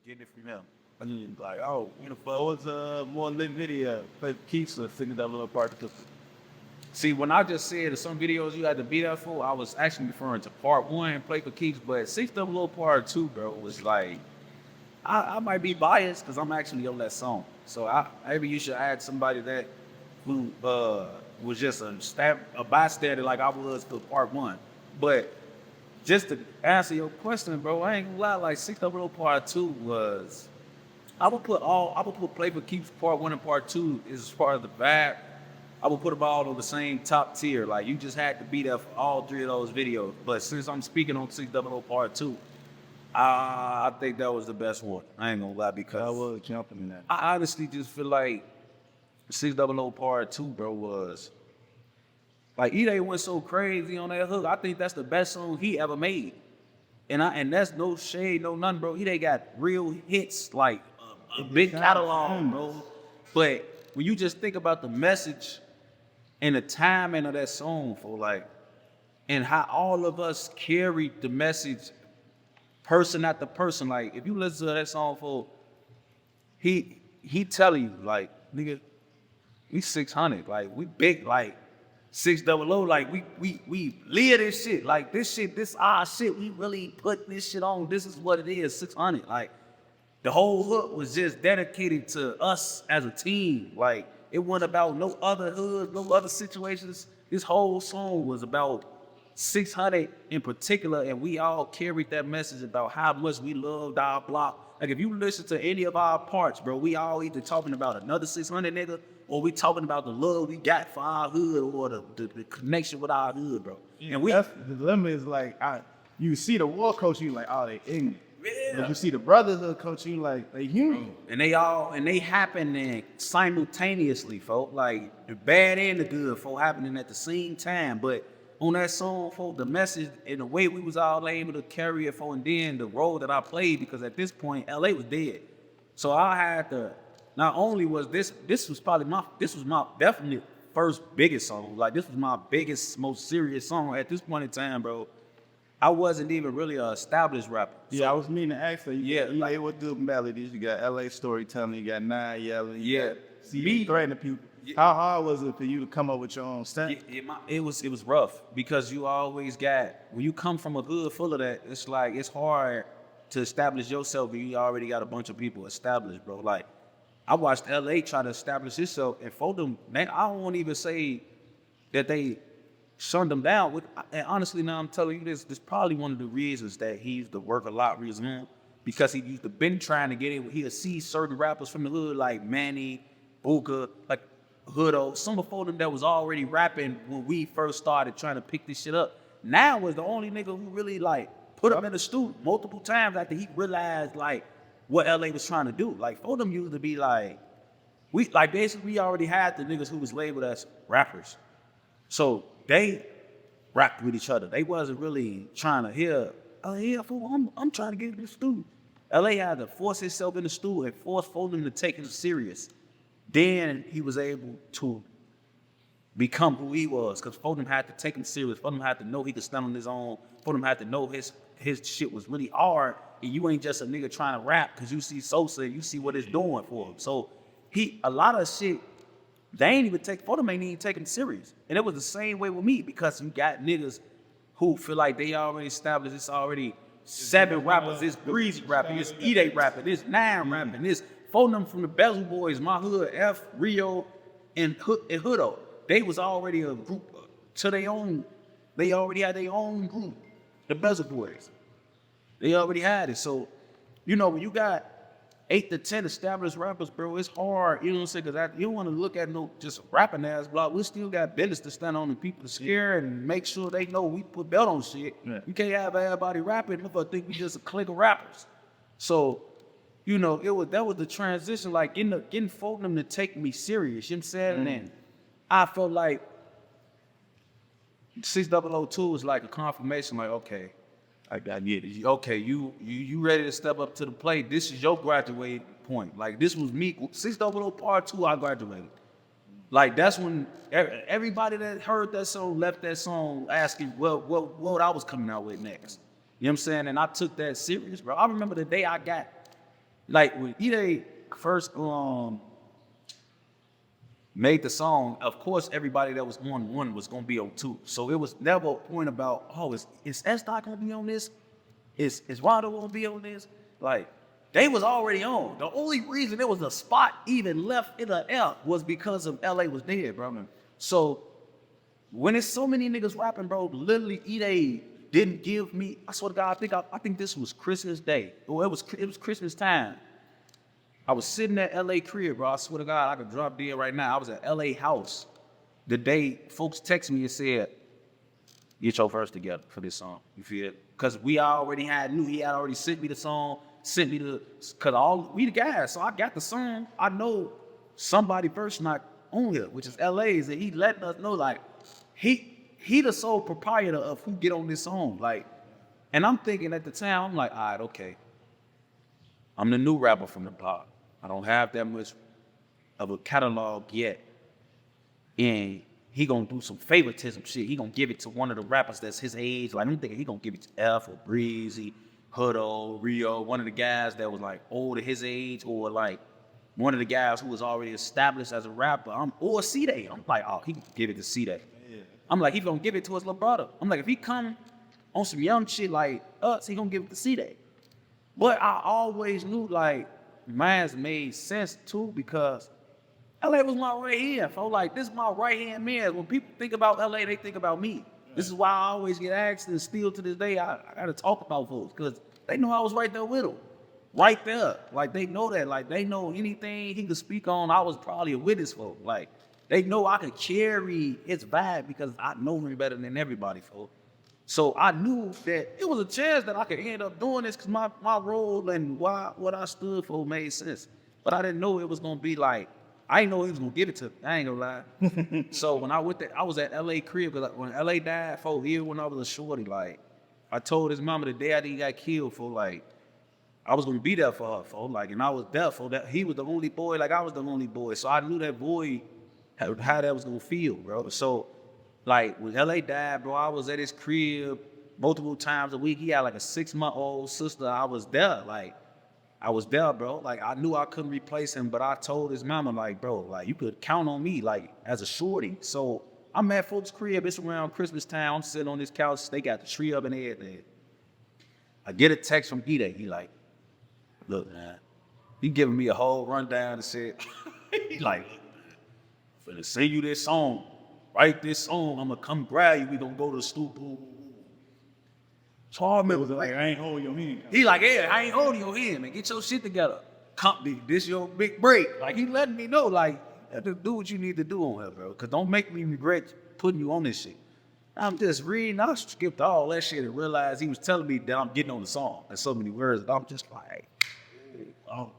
getting it from him. I mean, like, oh, you know, what was a more lit video? Play Keith's or 6double00 part 2. See, when I just said that some videos you had to be there for, I was actually referring to part 1, Play for Keeps, but 6double00 part 2, bro, was like, I might be biased because I'm actually on that song. So maybe you should add somebody that who was just a bystander like I was for part 1. But just to answer your question, bro, I ain't gonna lie, like 6double00 part 2 was, I would put Play for Keeps part 1 and part 2 as part of the vibe. I would put them all on the same top tier. Like, you just had to be there for all 3 of those videos. But since I'm speaking on 6double00 part 2, I think that was the best one. I ain't gonna lie, because I was jumping in that. I honestly just feel like 6double00 part 2, bro, was like, E-Day went so crazy on that hook. I think that's the best song he ever made. And that's no shade, no nothing, bro. He got real hits, like a big catalog, bro. But when you just think about the message and the timing of that song, for like, and how all of us carried the message, person after person. Like, if you listen to that song, for he telling you, like, nigga, we 600, like, we big, like 600, like, we live this shit, like, this our shit, we really put this shit on, this is what it is, 600, like, the whole hook was just dedicated to us as a team. Like, it wasn't about no other hood, no other situations. This whole song was about 600 in particular, and we all carried that message about how much we loved our block. Like, if you listen to any of our parts, bro, we all either talking about another 600 nigga, or we talking about the love we got for our hood, or the connection with our hood, bro. Yeah, and that's the dilemma is like, you see the war coach, you like, oh, they ignorant. Yeah. But you see the brotherhood coach, you like, they human. And they happening simultaneously, folk. Like, the bad and the good, folk, happening at the same time. But on that song, folk, the message and the way we was all able to carry it, folk, and then the role that I played, because at this point, LA was dead. So I had to, not only was this was my definitely first biggest song. Like, this was my biggest, most serious song at this point in time, bro. I wasn't even really an established rapper. Yeah, I was meaning to ask that. Yeah, you like what good melodies? You got LA storytelling, you got 9 Yelling. Yeah, me threatening people. Yeah. How hard was it for you to come up with your own stuff? It was rough, because you always got, when you come from a hood full of that, it's like, it's hard to establish yourself and you already got a bunch of people established, bro. Like, I watched LA try to establish itself, and for them, I don't want to even say that they shunned him down. And honestly, now I'm telling you this probably one of the reasons that he used to work a lot reason, because he used to been trying to get in. He'll see certain rappers from the hood like Manny, Booker, like Hoodo, some before them that was already rapping when we first started trying to pick this shit up. Now was the only nigga who really like put him in the studio multiple times after he realized like what LA was trying to do. Like, for them used to be like, basically we already had the niggas who was labeled as rappers. So they rapped with each other. They wasn't really trying to hear, oh yeah, fool, I'm trying to get in the studio. LA had to force himself in the studio and force them to take him serious. Then he was able to become who he was, because Foden had to take him serious. Foden had to know he could stand on his own. Foden had to know his shit was really hard, and you ain't just a nigga trying to rap because you see Sosa and you see what it's doing for him. So a lot of shit, Foden ain't even take him serious. And it was the same way with me, because you got niggas who feel like they already established, it's already 7 rappers, it's Breezy rapping, it's E-Day rapping, it's 9 rapping, it's 4 of them from the Bezel Boys, my hood, F, Rio, and Hoodo. They was already a group to their own. They already had their own group, the Bezel Boys. They already had it. So, you know, when you got 8 to 10 established rappers, bro, it's hard. You know what I'm saying? Because you don't want to look at no just rapping ass block. We still got business to stand on and people to scare and make sure they know we put belt on shit. Yeah. You can't have everybody rapping if I think we just a clique of rappers. So, you know, that was the transition, like getting folk them to take me serious. You know what I'm saying? And then I felt like 6double02 was like a confirmation, like, okay, I get it. Okay, you ready to step up to the plate. This is your graduating point. Like, this was me. 6double00 part 2, I graduated. Like, that's when everybody that heard that song left that song asking what I was coming out with next. You know what I'm saying? And I took that serious, bro. I remember the day I got Like when E-Day first made the song, of course everybody that was on one was gonna be on two. So it was never a point about, oh, is S.dot gonna be on this? Is Rondo gonna be on this? Like, they was already on. The only reason there was a spot even left in the air was because of LA was dead, bro. So when it's so many niggas rapping, bro, literally E-Day didn't give me, I swear to God, I think this was Christmas Day. Or it was Christmas time. I was sitting at LA crib, bro. I swear to God, I could drop dead right now. I was at LA house the day folks texted me and said, get your verse together for this song. You feel it? Because we already knew he had already sent me the song, because we the guys. So I got the song. I know somebody verse not on here, which is LA's, and he letting us know, like, he the sole proprietor of who get on this song. Like, and I'm thinking at the time, I'm like, all right, okay. I'm the new rapper from the block. I don't have that much of a catalog yet. And he gonna do some favoritism shit. He gonna give it to one of the rappers that's his age. Like, I'm thinking he gonna give it to F or Breezy, Hudo, Rio, one of the guys that was like old at his age, or like one of the guys who was already established as a rapper. Or C-Day. I'm like, oh, he can give it to C-Day. Yeah. I'm like, he gonna give it to his little brother. I'm like, if he come on some young shit like us, he gonna give it to C-Day. But I always knew, like, mine's made sense too, because LA was my right hand. So like, this is my right hand man. When people think about LA, they think about me. This is why I always get asked, and still to this day, I gotta talk about folks, because they know I was right there with them. Right there. Like, they know that. Like, they know anything he could speak on, I was probably a witness for. Like, they know I could carry his vibe because I know him better than everybody, folks. So I knew that it was a chance that I could end up doing this, because my role and what I stood for made sense. But I didn't know it was gonna be like, I didn't know he was gonna give it to me. I ain't gonna lie. So when I went there, I was at LA crib, because when LA died, even when I was a shorty, like, I told his mama the day I got killed, like, I was gonna be there for her, like, and I was there for that. He was the only boy, like I was the only boy. So I knew that boy, how that was gonna feel, bro. So, like, when LA died, bro, I was at his crib multiple times a week. He had like a 6-month-old sister. I was there, bro. Like, I knew I couldn't replace him, but I told his mama, like, bro, like, you could count on me, like, as a shorty. So I'm at folks' crib. It's around Christmas time. I'm sitting on this couch. They got the tree up and everything. I get a text from E-Day. He like, look, man, he giving me a whole rundown and said, he like, I'm finna sing you this song. Write this song. I'm gonna come grab you. We gonna go to the studio. So I remember, like, I ain't holding your hand. He like, yeah, I ain't holding your hand, man. Get your shit together. Company, this your big break. Like, he letting me know, like, you have to do what you need to do on here, bro. Cause don't make me regret putting you on this shit. I'm just reading. I skipped all that shit and realized he was telling me that I'm getting on the song in so many words. And I'm just like, oh,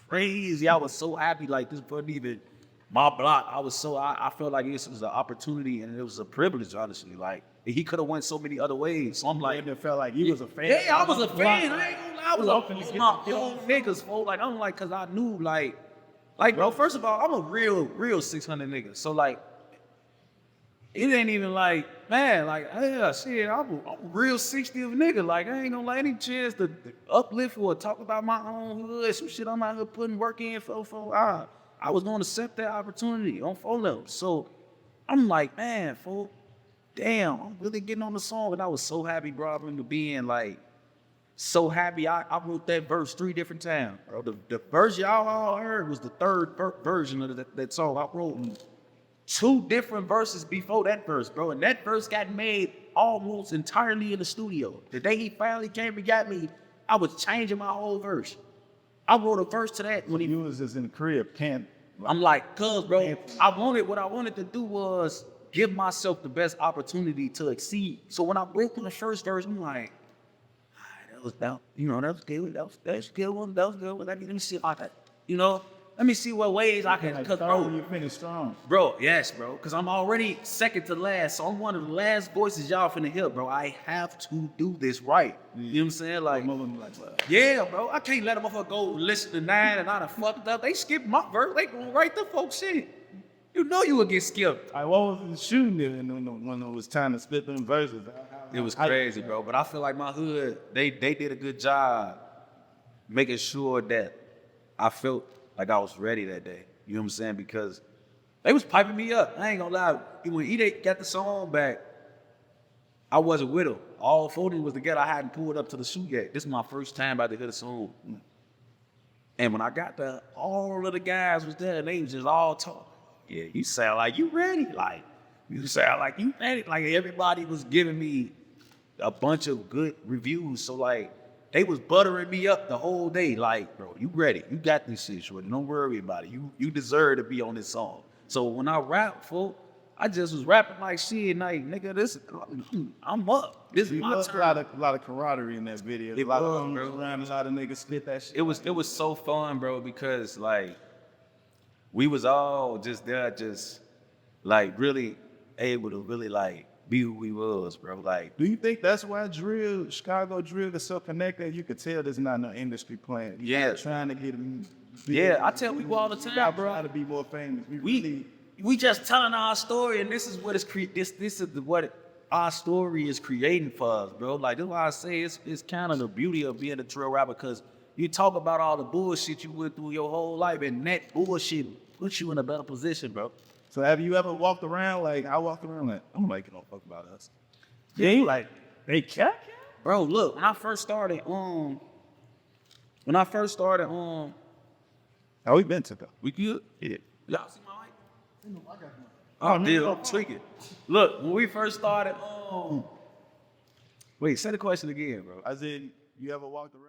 crazy. I was so happy. Like, this wasn't even my block. I felt like this was an opportunity and it was a privilege, honestly. Like, he could have went so many other ways. So I'm like, it felt like you was a fan. Yeah, I was a fan. I ain't gonna lie. I was my own niggas, folks. Like, I'm like, cause I knew, like, bro, first of all, I'm a real 600 nigga. So, like, it ain't even like, man, like, yeah, shit, I'm a real 60th nigga. Like, I ain't gonna let any chance to uplift or talk about my own hood, some shit I'm out here putting work in for. I was gonna accept that opportunity on follow. So I'm like, man, fool, damn, I'm really getting on the song. And I was so happy, bro. I remember being like, so happy. I wrote that verse 3 different times, bro. The verse y'all all heard was the third version of that song. I wrote 2 different verses before that verse, bro. And that verse got made almost entirely in the studio. The day he finally came and got me, I was changing my whole verse. I wrote a verse to that when you was just in the crib, I'm like, cuz, bro, what I wanted to do was give myself the best opportunity to exceed. So when I broke in the first verse, I'm like, that was good. That's good one. Let me see if I can, let me see what ways I can cut through. You finish strong. Bro, yes, bro. Because I'm already second to last. So I'm one of the last voices y'all finna hear, bro. I have to do this right. You know what I'm saying? Like, yeah, bro. I can't let them motherfucker go listen to 9 and I done fucked up. They skipped my verse. They going right the folks shit. You know you would get skipped. What was the shooting when it was time to spit them verses? It was crazy, bro. But I feel like my hood, they did a good job making sure that I felt like I was ready that day. You know what I'm saying? Because they was piping me up. I ain't gonna lie. When E got the song back, I wasn't with him. All 40 was together. I hadn't pulled up to the shoot yet. This is my first time about to hear the song. And when I got there, all of the guys was there and they was just all talking. Yeah, you sound like you ready. Like, you sound like you ready. Like everybody was giving me a bunch of good reviews. So like, they was buttering me up the whole day. Like, bro, you ready. You got this shit, shorty. Don't worry about it. You deserve to be on this song. So when I rap, folk, I just was rapping like shit, like, nigga, this, I'm up. This is my turn. A lot of camaraderie in that video. It a lot was, of bro. around, a lot of niggas split that shit. It was so fun, bro, because like we was all just there, just like really able to really like be who we was, bro. Like, Do you think that's why Chicago drill is so connected? You could tell there's not no industry plan. Yeah. Trying to get them. yeah, I tell people all the time, bro. Try to be more famous. We just telling our story, and this is what what our story is creating for us, bro. Like, that's why I say it's kind of the beauty of being a drill rapper, because you talk about all the bullshit you went through your whole life, and that bullshit puts you in a better position, bro. So have you ever walked around like I walked around like I'm like, don't fuck about us? Yeah, you like they cat? Bro, look, when I first started, How we been to though? we good? Yeah. Y'all see my mic? Oh, dude, I'm tweaking. Look, when we first started, wait, say the question again, bro. I said, you ever walked around?